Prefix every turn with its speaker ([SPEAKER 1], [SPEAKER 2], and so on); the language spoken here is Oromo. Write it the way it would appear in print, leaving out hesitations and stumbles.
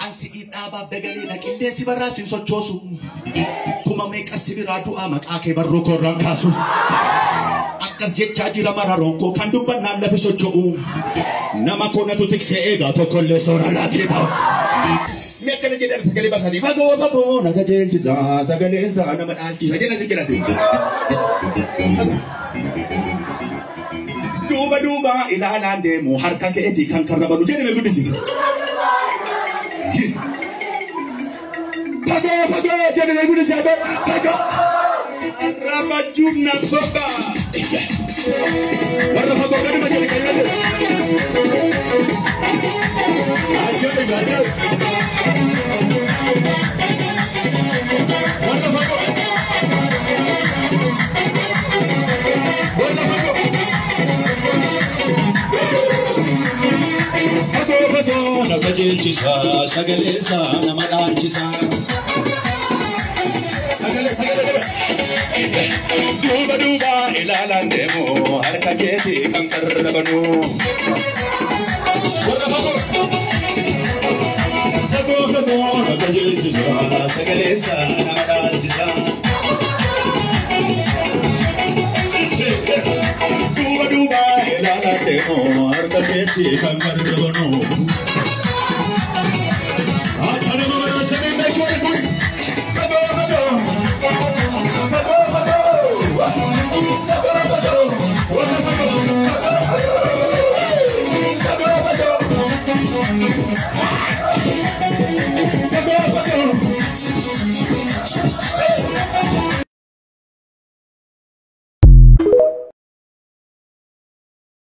[SPEAKER 1] Ansi idaba begani na kille si barasin sochosu. Kuma make asibiradu amak ake barroko rankasu. Akas jecha jira mararonko kanduba na lafi sochosu. Nama kona tu tikse ega to kolle sora latiba. Mekane jedar sagale basadi fago naga jelchiza sagale sa nama alchi sajena sikirati. Duba ilalande mu harka ke edi kan karabanu jene me gudisi. Fago jene me gudisi fago. Rabajuna soka. Warra fago kadi majene kayade. Ajay. Warra fago. Naga sagale sa namadanchisa sagale duba ilalandemo harka keti kankarabanu fago naga sagale sa namadanchisa duba ilalandemo harka keti kankarabanu